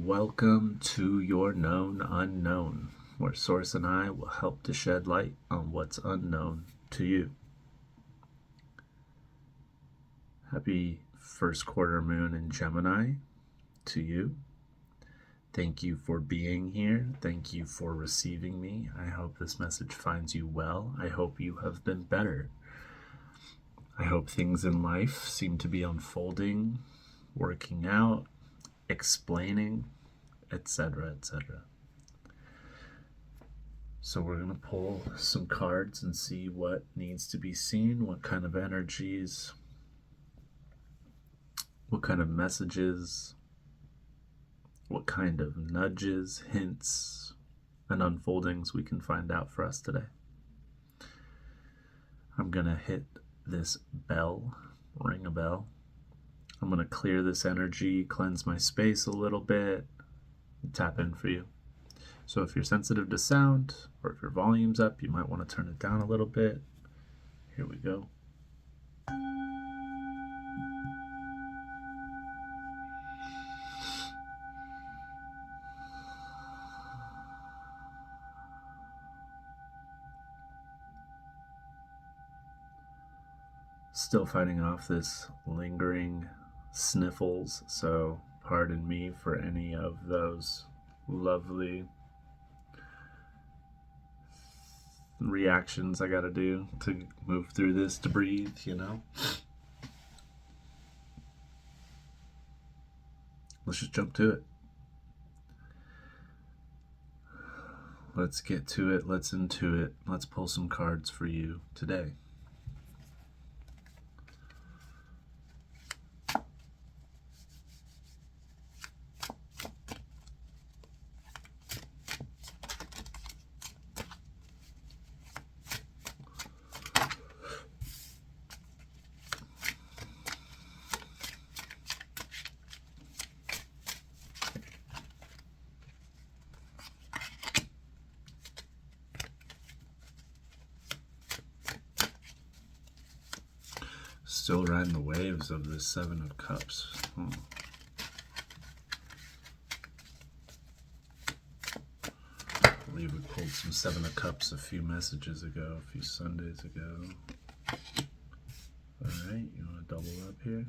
Welcome to your known unknown, where Source and I will help to shed light on what's unknown to you. Happy first quarter moon in Gemini to you. Thank you for being here. Thank you for receiving me. I hope this message finds you well. I hope you have been better. I hope things in life seem to be unfolding, working out, explaining, etc., etc. So we're going to pull some cards and see what needs to be seen, what kind of energies, what kind of messages, what kind of nudges, hints, and unfoldings we can find out for us today. I'm going to hit this bell, ring a bell. I'm going to clear this energy, cleanse my space a little bit, tap in for you. So if you're sensitive to sound, or if your volume's up, you might want to turn it down a little bit. Here we go. Still fighting off this lingering sniffles, so pardon me for any of those lovely reactions I gotta do to move through this, to breathe, you know? Let's just jump to it. Let's get to it. Let's into it. Let's pull some cards for you today. Still riding the waves of this Seven of Cups. I believe we pulled some Seven of Cups a few messages ago, a few Sundays ago. Alright, you want to double up here?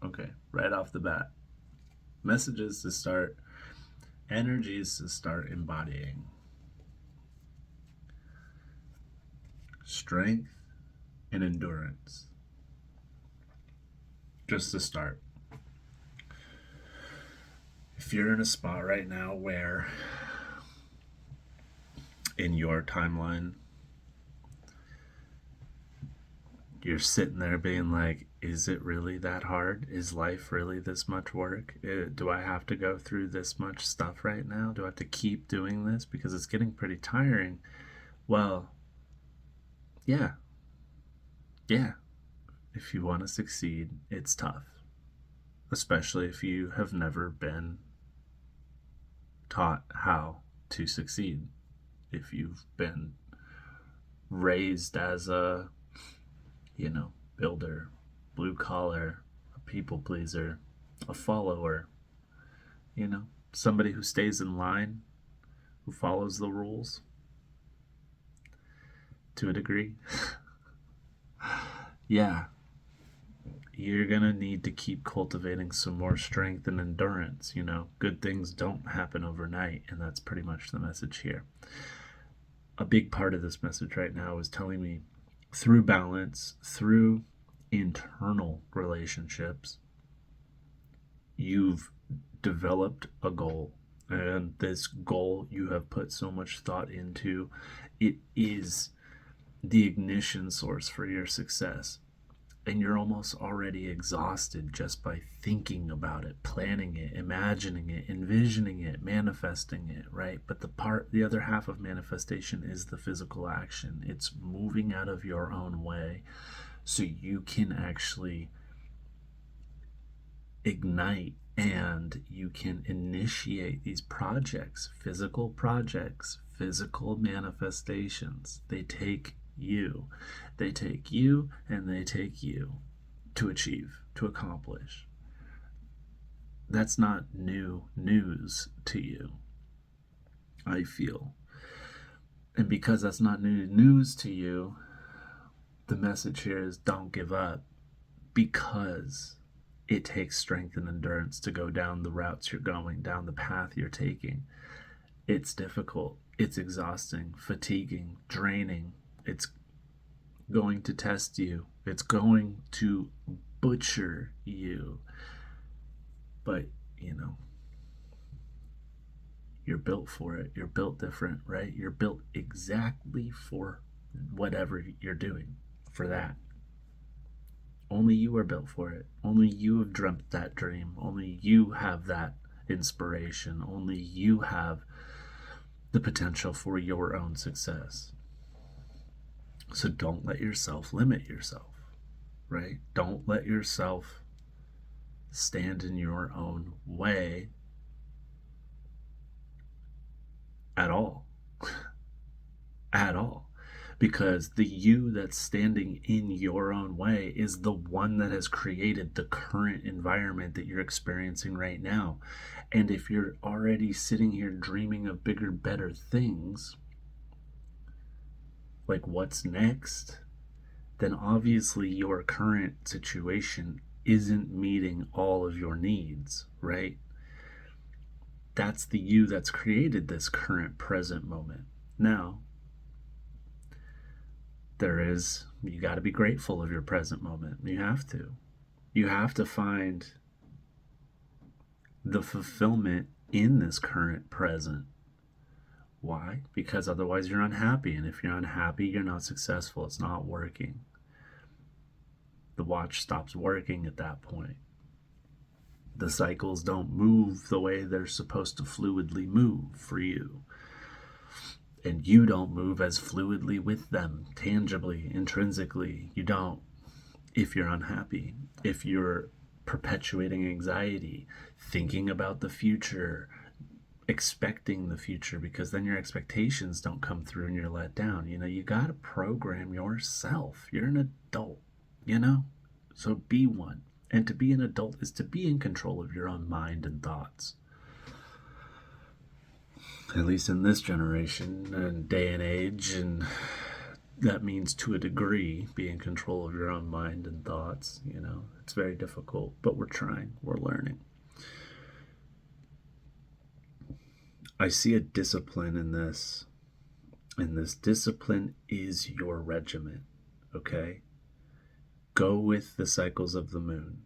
Okay, right off the bat. Messages to start, energies to start embodying. Strength and endurance. Just to start. If you're in a spot right now where in your timeline you're sitting there being like, is it really that hard? Is life really this much work? Do I have to go through this much stuff right now? Do I have to keep doing this? Because it's getting pretty tiring. Well, yeah. If you want to succeed, it's tough. Especially if you have never been taught how to succeed. If you've been raised as a, builder, blue collar, a people pleaser, a follower, somebody who stays in line, who follows the rules to a degree. Yeah, you're gonna need to keep cultivating some more strength and endurance. Good things don't happen overnight, and that's pretty much the message here. A big part of this message right now is telling me through balance, through internal relationships, you've developed a goal, and this goal you have put so much thought into. It is the ignition source for your success, and you're almost already exhausted just by thinking about it, planning it, imagining it, envisioning it, manifesting it, right? But the other half of manifestation is the physical action. It's moving out of your own way so you can actually ignite and you can initiate these projects, physical manifestations. They take you. They take you and they take you to achieve, to accomplish. That's not new news to you, I feel. And because that's not new news to you, the message here is don't give up, because it takes strength and endurance to go down the routes you're going, down the path you're taking. It's difficult, it's exhausting, fatiguing, draining. It's going to test you, it's going to butcher you. But, you're built for it. You're built different, right? You're built exactly for whatever you're doing, for that. Only you are built for it. Only you have dreamt that dream. Only you have that inspiration. Only you have the potential for your own success. So don't let yourself limit yourself, right? Don't let yourself stand in your own way at all. At all. Because the you that's standing in your own way is the one that has created the current environment that you're experiencing right now. And if you're already sitting here dreaming of bigger, better things, like what's next, then obviously your current situation isn't meeting all of your needs, right? That's the you that's created this current present moment. Now, you got to be grateful of your present moment. You have to find the fulfillment in this current present. Why? Because otherwise you're unhappy, and if you're unhappy, you're not successful. It's not working. The watch stops working at that point. The cycles don't move the way they're supposed to fluidly move for you. And you don't move as fluidly with them, tangibly, intrinsically. You don't. If you're unhappy, if you're perpetuating anxiety, thinking about the future, expecting the future, because then your expectations don't come through and you're let down. You got to program yourself. You're an adult, so be one. And to be an adult is to be in control of your own mind and thoughts. At least in this generation and day and age, and that means to a degree be in control of your own mind and thoughts. It's very difficult, but we're trying, we're learning. I see a discipline in this, and this discipline is your regiment, okay? Go with the cycles of the moon.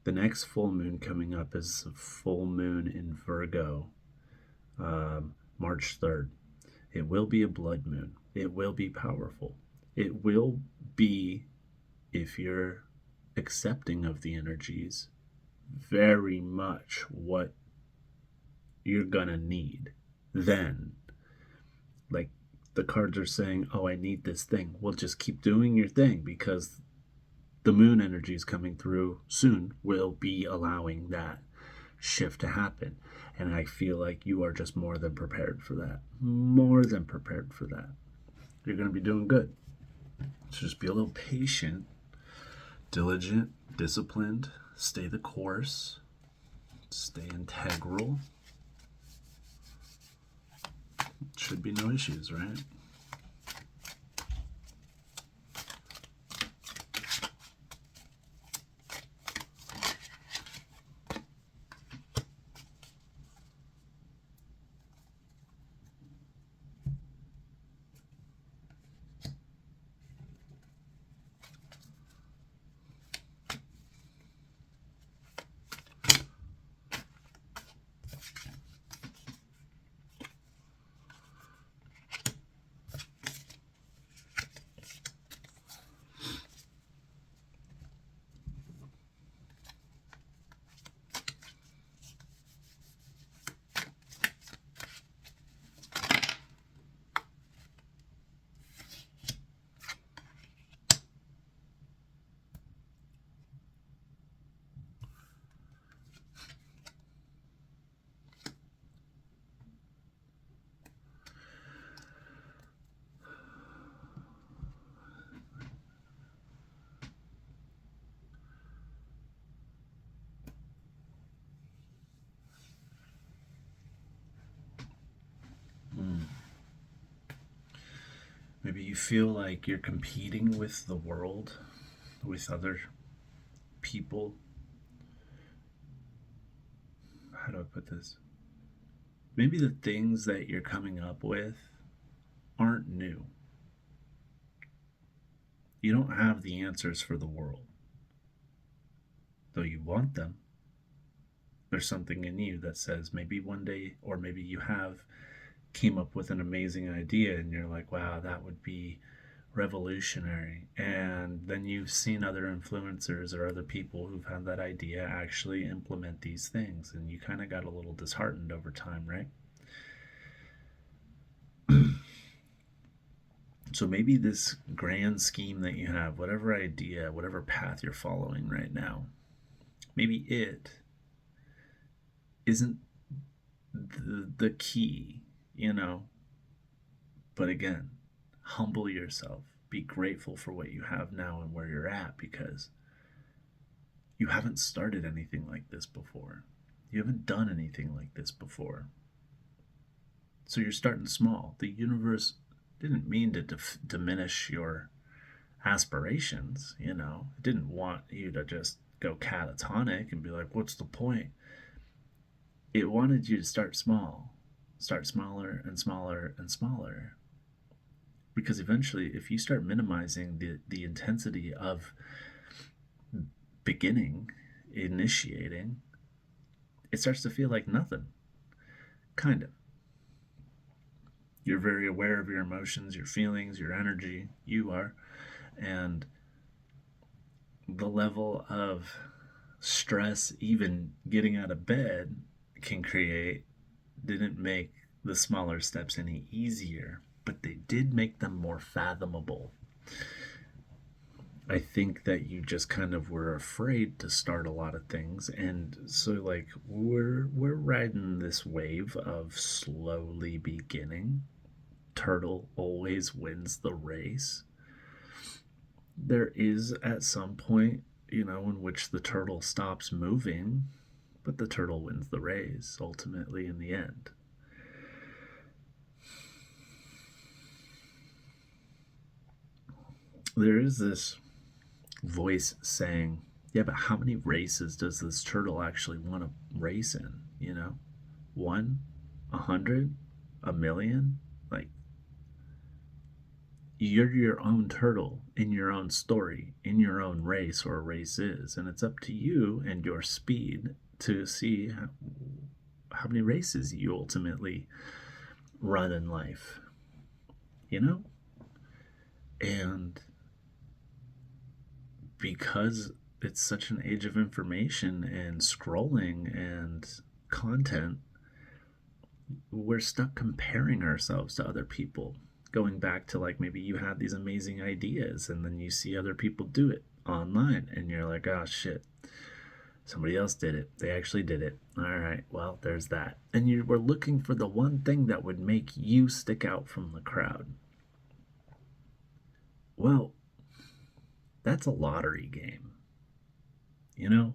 The next full moon coming up is a full moon in Virgo, March 3rd. It will be a blood moon. It will be powerful. It will be, if you're accepting of the energies, very much what you're gonna need. Then, like the cards are saying, oh, I need this thing. Well, just keep doing your thing, because the moon energies coming through soon will be allowing that shift to happen. And I feel like you are just more than prepared for that. More than prepared for that. You're going to be doing good. So just be a little patient, diligent, disciplined, stay the course, stay integral. Should be no issues, right? Maybe you feel like you're competing with the world, with other people. How do I put this? Maybe the things that you're coming up with aren't new. You don't have the answers for the world, though you want them. There's something in you that says maybe one day, or maybe you have came up with an amazing idea and you're like, wow, that would be revolutionary. And then you've seen other influencers or other people who've had that idea actually implement these things, and you kind of got a little disheartened over time, right? So maybe this grand scheme that you have, whatever idea, whatever path you're following right now, maybe it isn't the key, you know? But again, humble yourself. Be grateful for what you have now and where you're at, because you haven't started anything like this before. You haven't done anything like this before. So you're starting small. The universe didn't mean to diminish your aspirations, you know? It didn't want you to just go catatonic and be like, what's the point? It wanted you to start small. Start smaller and smaller and smaller. Because eventually, if you start minimizing the intensity of beginning, initiating, it starts to feel like nothing. Kind of. You're very aware of your emotions, your feelings, your energy. You are. And the level of stress, even getting out of bed, can create, didn't make the smaller steps any easier, but they did make them more fathomable. I think that you just kind of were afraid to start a lot of things, and so like we're riding this wave of slowly beginning. Turtle always wins the race. There is at some point, you know, in which the turtle stops moving, but the turtle wins the race ultimately in the end. There is this voice saying, yeah, but how many races does this turtle actually want to race in? You know, 1, 100, a million? Like, you're your own turtle in your own story, in your own race or races, and it's up to you and your speed to see how many races you ultimately run in life, you know? And because it's such an age of information and scrolling and content, we're stuck comparing ourselves to other people. Going back to like maybe you had these amazing ideas and then you see other people do it online and you're like, oh shit, somebody else did it. They actually did it. All right, well, there's that. And you were looking for the one thing that would make you stick out from the crowd. Well, that's a lottery game, you know?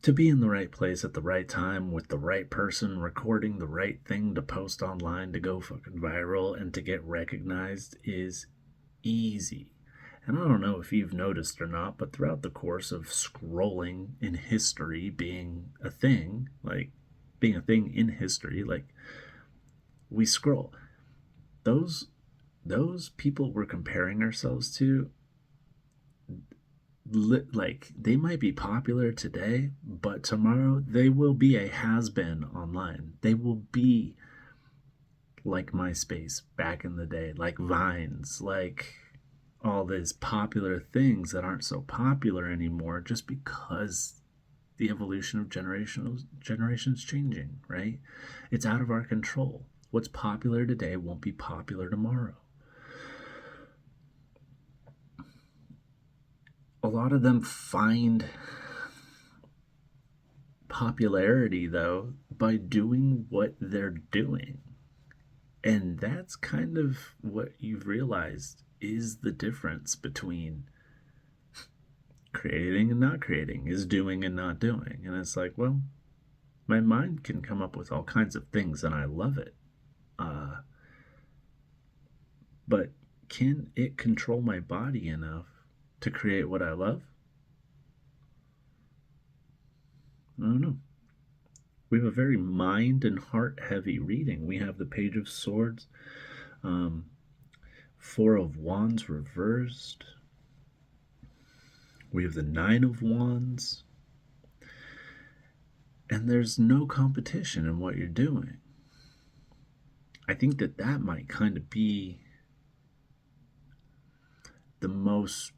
To be in the right place at the right time with the right person recording the right thing to post online to go fucking viral and to get recognized is easy. And I don't know if you've noticed or not, but throughout the course of scrolling in history being a thing, like being a thing in history, like we scroll. Those people we're comparing ourselves to, like they might be popular today, but tomorrow they will be a has-been online. They will be like MySpace back in the day, like Vines, like all these popular things that aren't so popular anymore just because the evolution of generations changing, right? It's out of our control. What's popular today won't be popular tomorrow. A lot of them find popularity, though, by doing what they're doing. And that's kind of what you've realized is the difference between creating and not creating, is doing and not doing. And it's like, well, my mind can come up with all kinds of things and I love it. But can it control my body enough to create what I love? I don't know. We have a very mind and heart heavy reading. We have the Page of Swords, um, Four of Wands reversed. We have the Nine of Wands. And there's no competition in what you're doing. I think that might kind of be the most,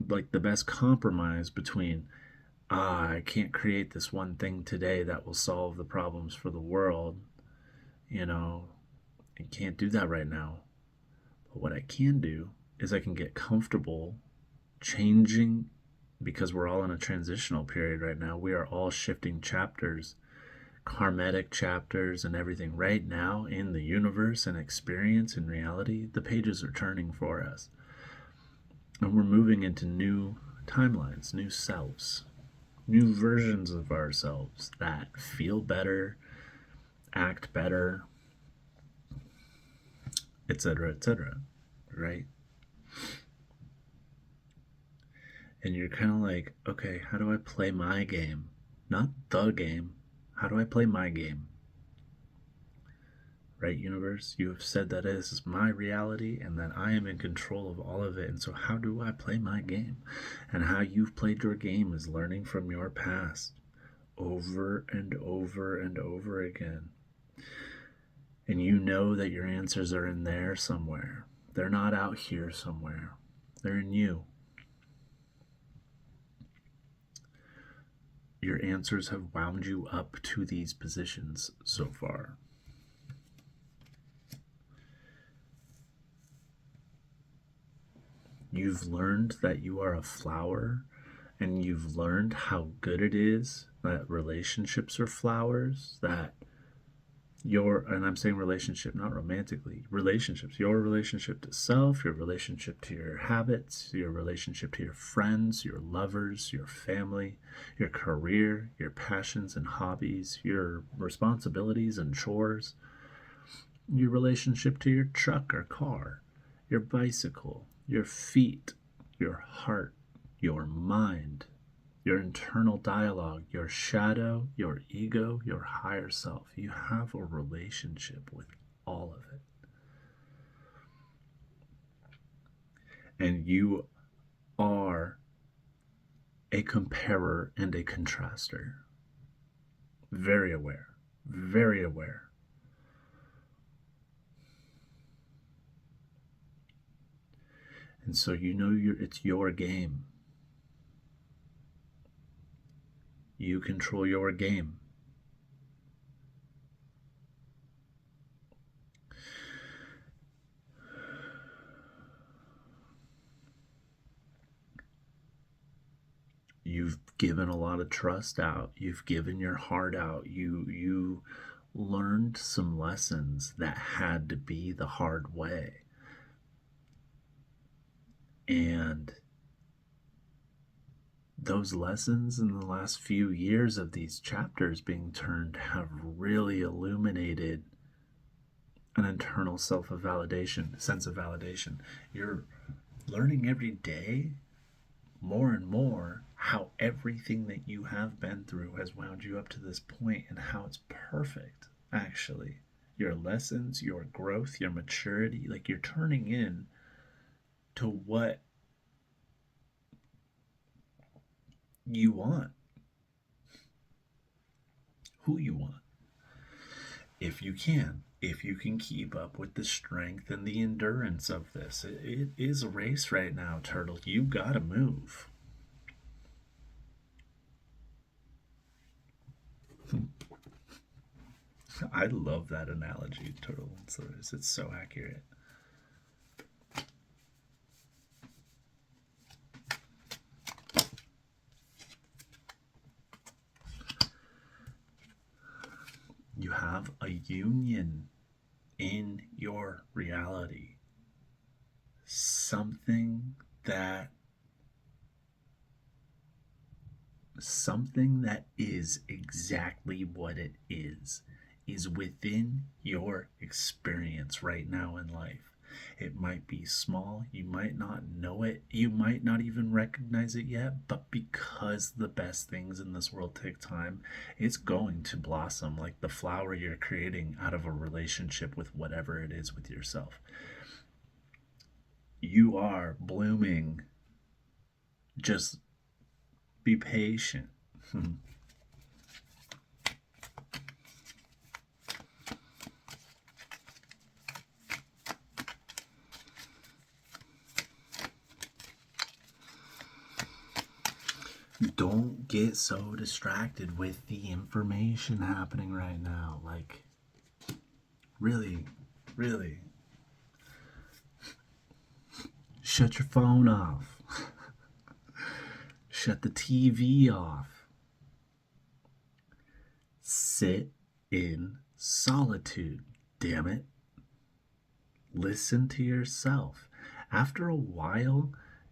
like, the best compromise between, I can't create this one thing today that will solve the problems for the world. I can't do that right now. But what I can do is I can get comfortable changing, because we're all in a transitional period right now. We are all shifting chapters, karmatic chapters, and everything right now in the universe and experience and reality. The pages are turning for us. And we're moving into new timelines, new selves, new versions of ourselves that feel better, act better, etc., right? And you're kind of like, okay, how do I play my game? Not the game. How do I play my game? Right, universe? You have said that this is my reality and that I am in control of all of it. And so, how do I play my game? And how you've played your game is learning from your past over and over and over again. And you know that your answers are in there somewhere. They're not out here somewhere, they're in you. Your answers have wound you up to these positions so far. You've learned that you are a flower, and you've learned how good it is that relationships are flowers, that and I'm saying relationship, not romantically, relationships, your relationship to self, your relationship to your habits, your relationship to your friends, your lovers, your family, your career, your passions and hobbies, your responsibilities and chores, your relationship to your truck or car, your bicycle, your feet, your heart, your mind, your internal dialogue, your shadow, your ego, your higher self. You have a relationship with all of it. And you are a comparer and a contraster. Very aware, very aware. And so it's your game. You control your game. You've given a lot of trust out. You've given your heart out. You learned some lessons that had to be the hard way. And those lessons in the last few years of these chapters being turned have really illuminated an internal sense of validation. You're learning every day more and more how everything that you have been through has wound you up to this point, and how it's perfect, actually. Your lessons, your growth, your maturity, like, you're turning in to what you want, who you want. If you can keep up with the strength and the endurance of this. It is a race right now, Turtle. You gotta move. I love that analogy, Turtle. It's so accurate. You have a union in your reality. Something that is exactly what it is within your experience right now in life. It might be small, you might not know it, you might not even recognize it yet, but because the best things in this world take time, it's going to blossom like the flower you're creating out of a relationship with whatever it is with yourself. You are blooming. Just be patient. Don't get so distracted with the information happening right now. Like, really, really. Shut your phone off. Shut the TV off. Sit in solitude, damn it. Listen to yourself. After a while,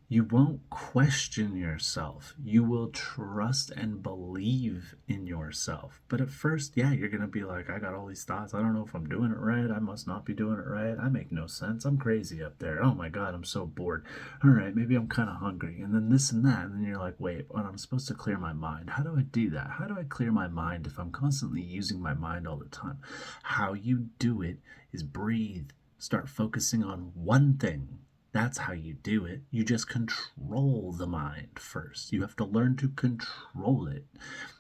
you won't question yourself. You will trust and believe in yourself. But at first, yeah, you're going to be like, I got all these thoughts. I don't know if I'm doing it right. I must not be doing it right. I make no sense. I'm crazy up there. Oh my God, I'm so bored. All right, maybe I'm kind of hungry. And then this and that. And then you're like, wait, but I'm supposed to clear my mind. How do I do that? How do I clear my mind if I'm constantly using my mind all the time? How you do it is breathe. Start focusing on one thing. That's how you do it. You just control the mind first. You have to learn to control it.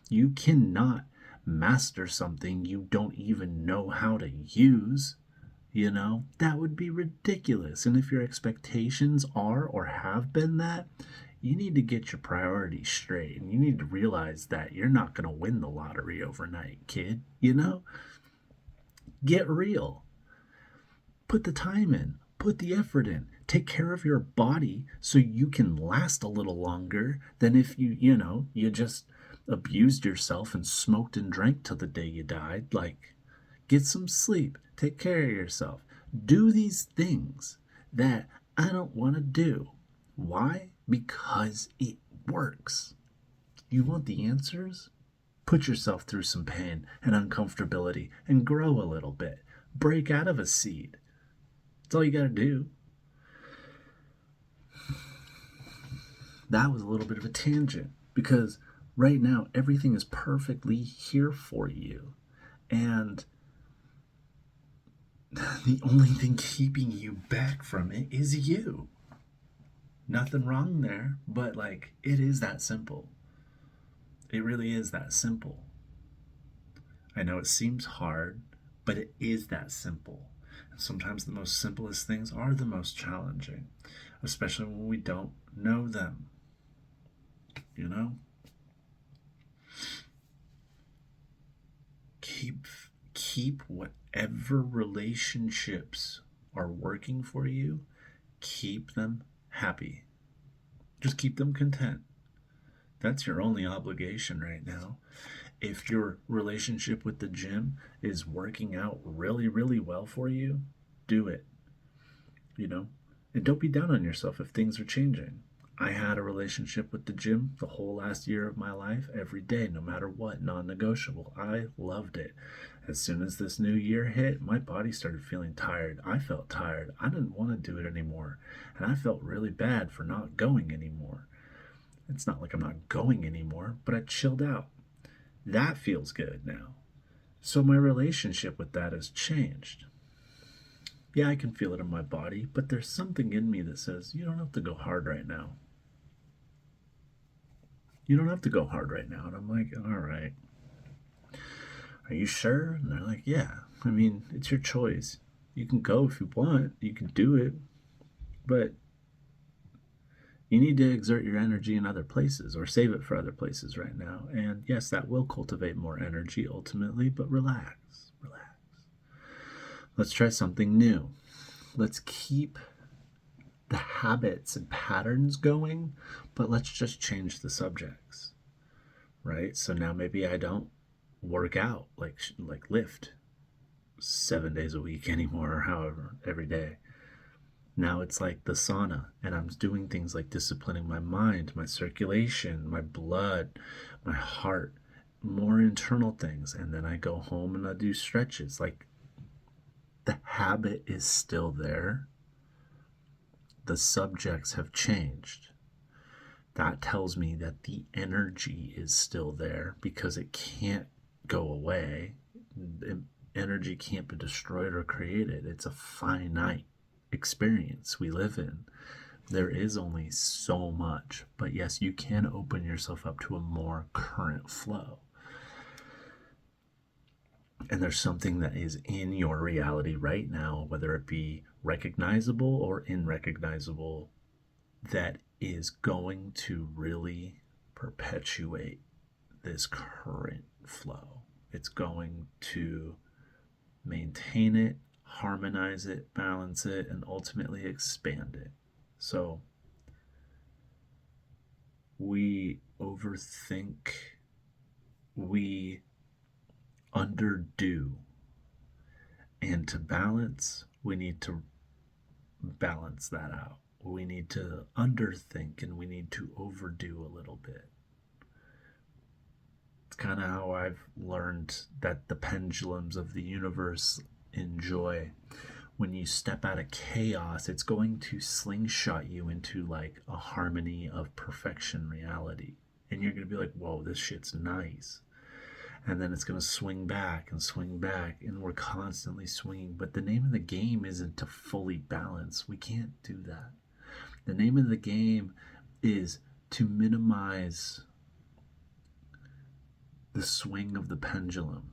You cannot master something you don't even know how to use. That would be ridiculous. And if your expectations are or have been that, you need to get your priorities straight. And you need to realize that you're not going to win the lottery overnight, kid. Get real. Put the time in. Put the effort in. Take care of your body so you can last a little longer than if you just abused yourself and smoked and drank till the day you died. Like, get some sleep. Take care of yourself. Do these things that I don't want to do. Why? Because it works. You want the answers? Put yourself through some pain and uncomfortability and grow a little bit. Break out of a seed. That's all you got to do. That was a little bit of a tangent because right now everything is perfectly here for you. And the only thing keeping you back from it is you. Nothing wrong there, but it is that simple. It really is that simple. I know it seems hard, but it is that simple. And sometimes the most simplest things are the most challenging, especially when we don't know them. Keep whatever relationships are working for you, keep them happy. Just keep them content. That's your only obligation right now. If your relationship with the gym is working out really, really well for you, do it. And don't be down on yourself if things are changing. I had a relationship with the gym the whole last year of my life, every day, no matter what, non-negotiable. I loved it. As soon as this new year hit, my body started feeling tired. I felt tired. I didn't want to do it anymore. And I felt really bad for not going anymore. It's not like I'm not going anymore, but I chilled out. That feels good now. So my relationship with that has changed. Yeah, I can feel it in my body, but there's something in me that says, you don't have to go hard right now. You don't have to go hard right now. And I'm like, all right. Are you sure? And they're like, yeah. I mean, it's your choice. You can go if you want. You can do it. But you need to exert your energy in other places or save it for other places right now. And yes, that will cultivate more energy ultimately, but relax. Let's try something new. Let's keep the habits and patterns going, but let's just change the subjects, right? So now maybe I don't work out like lift 7 days a week anymore, or however, every day. Now it's like the sauna, and I'm doing things like disciplining my mind, my circulation, my blood, my heart, more internal things. And then I go home and I do stretches. Like, the habit is still there, the subjects have changed. That tells me that the energy is still there because it can't go away. Energy can't be destroyed or created. It's a finite experience we live in. There is only so much, but yes, you can open yourself up to a more current flow. And there's something that is in your reality right now, whether it be recognizable or unrecognizable, that is going to really perpetuate this current flow. It's going to maintain it, harmonize it, balance it, and ultimately expand it. So we overthink, we underdo, and to balance, we need to balance that out. We need to underthink and we need to overdo a little bit. It's kind of how I've learned that the pendulums of the universe enjoy. When you step out of chaos, it's going to slingshot you into like a harmony of perfection reality. And you're going to be like, whoa, this shit's nice. And then it's going to swing back, and we're constantly swinging. But the name of the game isn't to fully balance. We can't do that. The name of the game is to minimize the swing of the pendulum.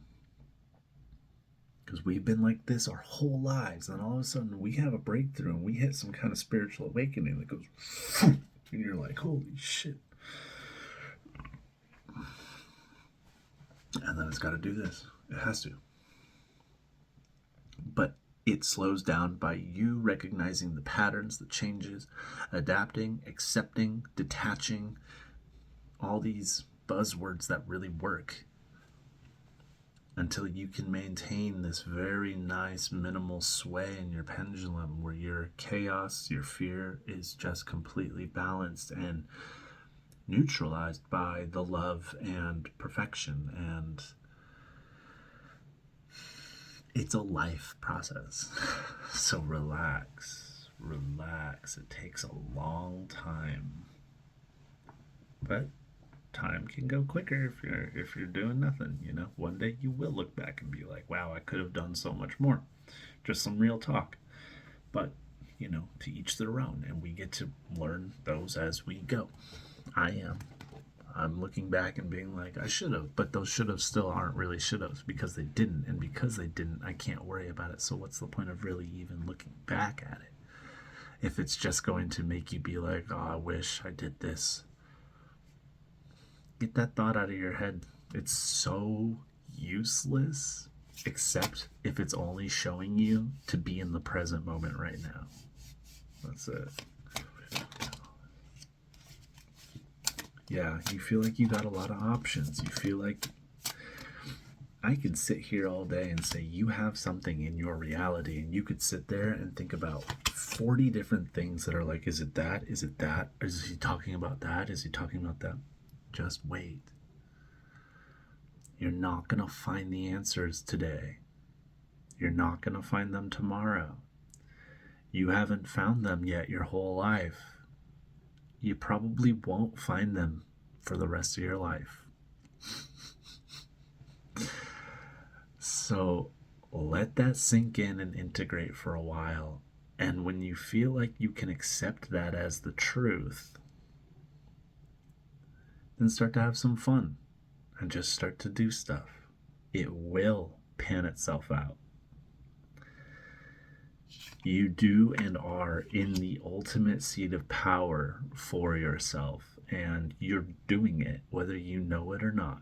Because we've been like this our whole lives, and all of a sudden we have a breakthrough and we hit some kind of spiritual awakening that goes, and you're like, holy shit. And then it's got to do this. It has to. But it slows down by you recognizing the patterns, the changes, adapting, accepting, detaching, all these buzzwords that really work, until you can maintain this very nice minimal sway in your pendulum where your chaos, your fear is just completely balanced and neutralized by the love and perfection. And it's a life process. So relax. It takes a long time, but time can go quicker if you're doing nothing. One day you will look back and be like, wow, I could have done so much more. Just some real talk. But to each their own, and we get to learn those as we go. I'm looking back and being like, I should have, but those should have still aren't really should haves because they didn't. And because they didn't, I can't worry about it. So what's the point of really even looking back at it if it's just going to make you be like, oh, I wish I did this? Get that thought out of your head. It's so useless, except if it's only showing you to be in the present moment right now. That's it. Yeah, you feel like you got a lot of options. You feel like I could sit here all day and say you have something in your reality, and you could sit there and think about 40 different things that are like, is it that? Is it that? Is he talking about that? Is he talking about that? Just wait. You're not going to find the answers today. You're not going to find them tomorrow. You haven't found them yet your whole life. You probably won't find them for the rest of your life. So let that sink in and integrate for a while. And when you feel like you can accept that as the truth, then start to have some fun and just start to do stuff. It will pan itself out. You do and are in the ultimate seat of power for yourself, and you're doing it whether you know it or not.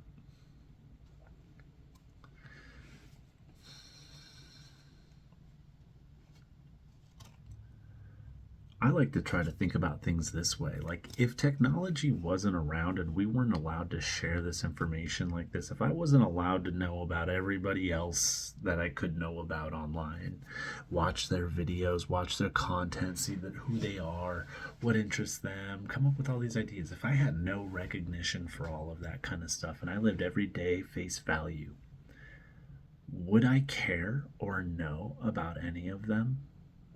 I like to try to think about things this way. Like, if technology wasn't around and we weren't allowed to share this information like this, if I wasn't allowed to know about everybody else that I could know about online, watch their videos, watch their content, see who they are, what interests them, come up with all these ideas. If I had no recognition for all of that kind of stuff and I lived every day face value, would I care or know about any of them?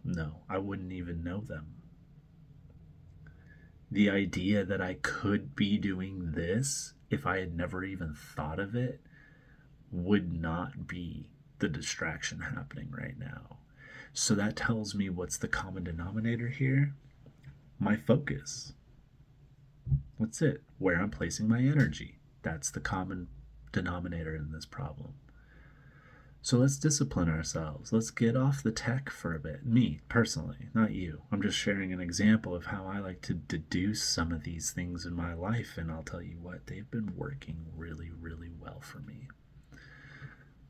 No, I wouldn't even know them. The idea that I could be doing this if I had never even thought of it would not be the distraction happening right now. So that tells me what's the common denominator here? My focus. That's it. Where I'm placing my energy. That's the common denominator in this problem. So let's discipline ourselves. Let's get off the tech for a bit. Me, personally, not you. I'm just sharing an example of how I like to deduce some of these things in my life, and I'll tell you what, they've been working really, really well for me.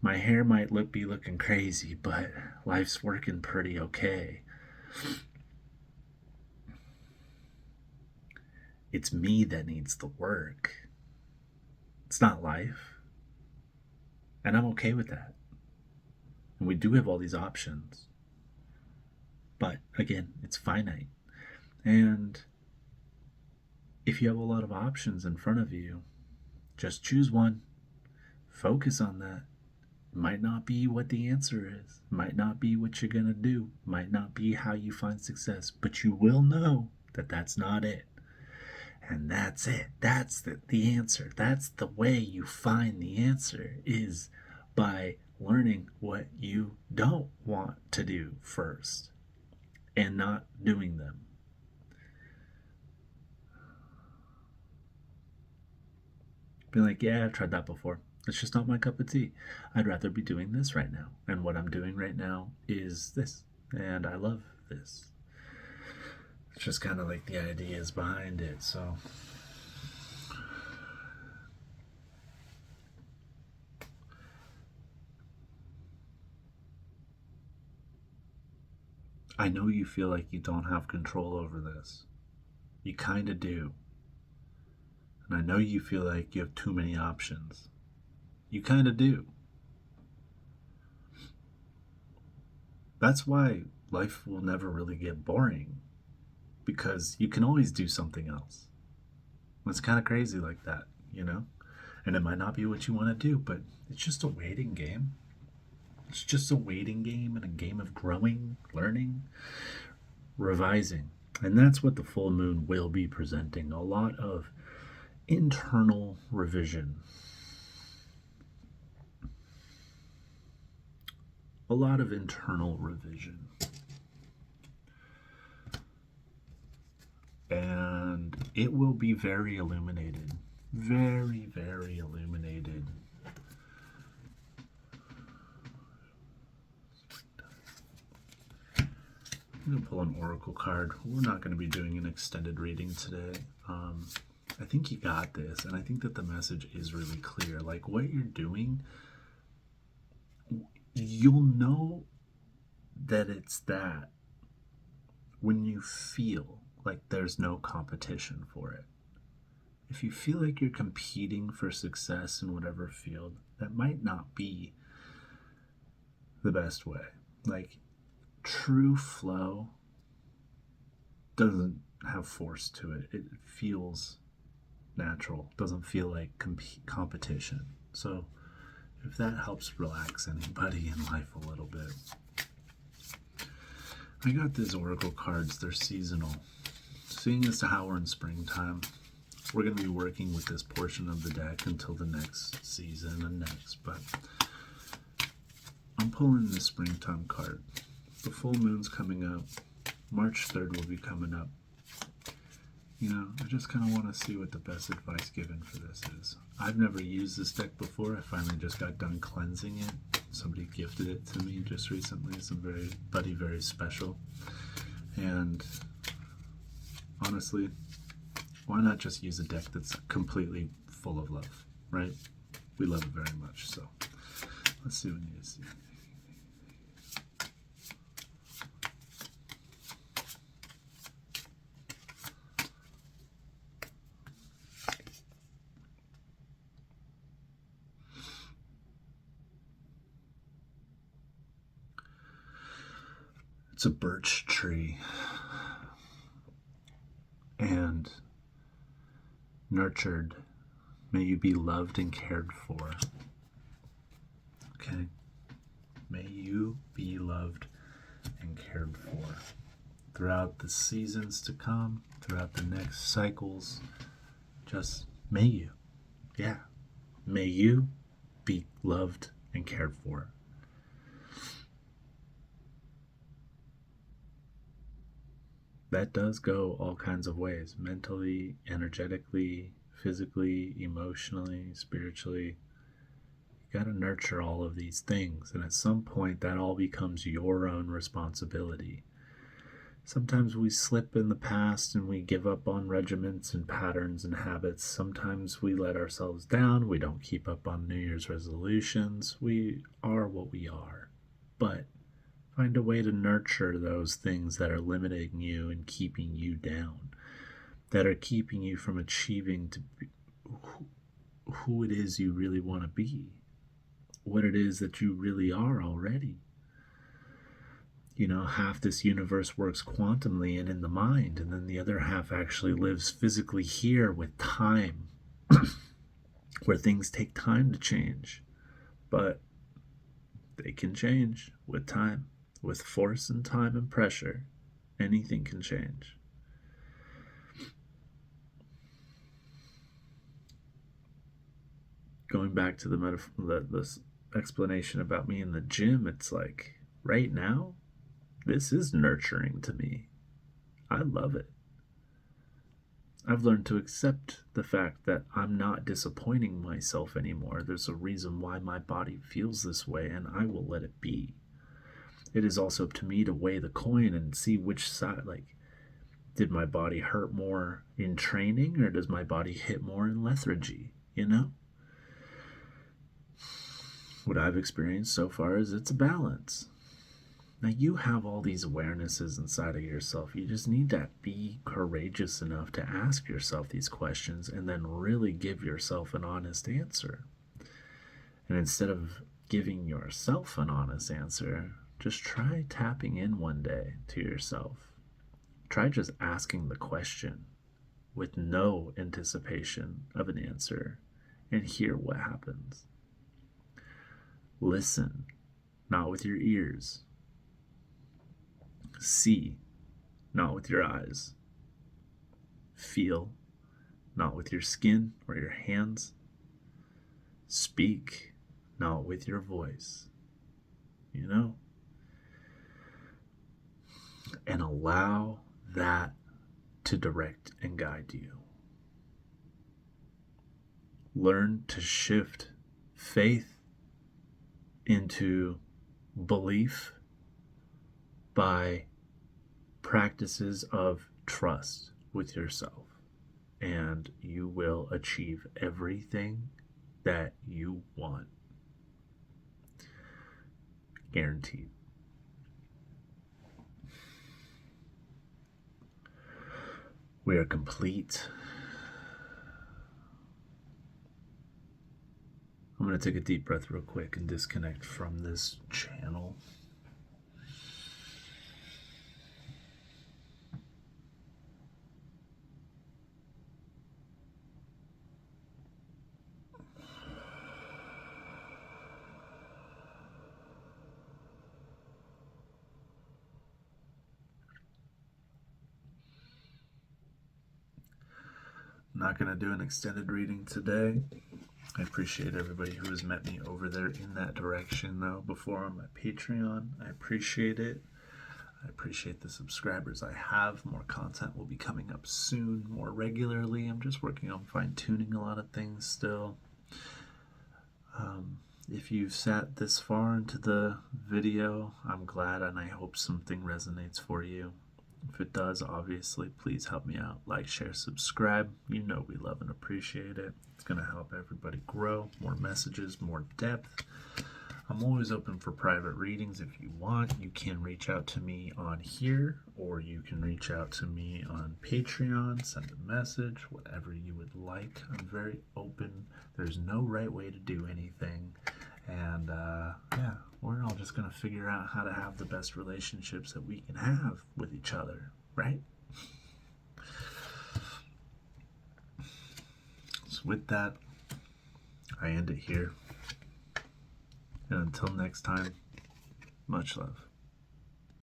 My hair might be looking crazy, but life's working pretty okay. It's me that needs the work. It's not life. And I'm okay with that. And we do have all these options. But again, it's finite. And if you have a lot of options in front of you, just choose one. Focus on that. Might not be what the answer is. Might not be what you're going to do. Might not be how you find success. But you will know that that's not it. And that's it. That's the answer. That's the way you find the answer, is by learning what you don't want to do first and not doing them. Be like, yeah, I've tried that before. It's just not my cup of tea. I'd rather be doing this right now. And what I'm doing right now is this. And I love this. It's just kind of like the ideas behind it. So I know you feel like you don't have control over this. You kind of do. And I know you feel like you have too many options. You kind of do. That's why life will never really get boring, because you can always do something else. It's kind of crazy like that, you know? And it might not be what you want to do, but it's just a waiting game. It's just a waiting game and a game of growing, learning, revising. And that's what the full moon will be presenting. A lot of internal revision. A lot of internal revision. And it will be very illuminated. Very, very illuminated. I'm going to pull an oracle card. We're not going to be doing an extended reading today. I think you got this, and I think that the message is really clear. Like, what you're doing, you'll know that it's that when you feel like there's no competition for it. If you feel like you're competing for success in whatever field, that might not be the best way. Like, true flow doesn't have force to it. It feels natural. It doesn't feel like competition. So if that helps relax anybody in life a little bit. I got these oracle cards. They're seasonal. Seeing as to how we're in springtime, we're going to be working with this portion of the deck until the next season and next. But I'm pulling the springtime card. The full moon's coming up. March 3rd will be coming up. You know, I just kind of want to see what the best advice given for this is. I've never used this deck before. I finally just got done cleansing it. Somebody gifted it to me just recently. Somebody very special. And honestly, why not just use a deck that's completely full of love, right? We love it very much. So let's see what we need to see. It's a birch tree, and nurtured, may you be loved and cared for. Okay? May you be loved and cared for. throughout the seasons to come, throughout the next cycles. Just may you, may you be loved and cared for. That does go all kinds of ways, mentally, energetically, physically, emotionally, spiritually. You got to nurture all of these things, and at some point that all becomes your own responsibility. Sometimes we slip in the past and we give up on regiments and patterns and habits. Sometimes we let ourselves down. We don't keep up on New Year's resolutions. We are what we are. But find a way to nurture those things that are limiting you and keeping you down, that are keeping you from achieving to be who it is you really want to be, what it is that you really are already. You know, half this universe works quantumly and in the mind, and then the other half actually lives physically here with time, where things take time to change. But they can change with time. With force and time and pressure, anything can change. Going back to the explanation about me in the gym, it's like, right now, this is nurturing to me. I love it. I've learned to accept the fact that I'm not disappointing myself anymore. There's a reason why my body feels this way, and I will let it be. It is also up to me to weigh the coin and see which side, like, did my body hurt more in training, or does my body hit more in lethargy, you know? What I've experienced so far is it's a balance. Now, you have all these awarenesses inside of yourself. You just need to be courageous enough to ask yourself these questions and then really give yourself an honest answer. And instead of giving yourself an honest answer, just try tapping in one day to yourself. Try just asking the question with no anticipation of an answer and hear what happens. Listen, not with your ears. See, not with your eyes. Feel, not with your skin or your hands. Speak, not with your voice. You know? And allow that to direct and guide you. Learn to shift faith into belief by practices of trust with yourself, and you will achieve everything that you want. Guaranteed. We are complete. I'm going to take a deep breath real quick and disconnect from this channel. I'm not going to do an extended reading today. I appreciate everybody who has met me over there in that direction, though, before on my Patreon. I appreciate it. I appreciate the subscribers I have. More content will be coming up soon, more regularly. I'm just working on fine-tuning a lot of things still. If you've sat this far into the video, I'm glad, and I hope something resonates for you. If it does, obviously, please help me out. Like, share, subscribe. You know we love and appreciate it. It's going to help everybody grow. More messages, more depth. I'm always open for private readings. If you want, you can reach out to me on here, or you can reach out to me on Patreon, send a message, whatever you would like. I'm very open. There's no right way to do anything. And yeah, we're all just going to figure out how to have the best relationships that we can have with each other, right? So with that, I end it here. And until next time, much love.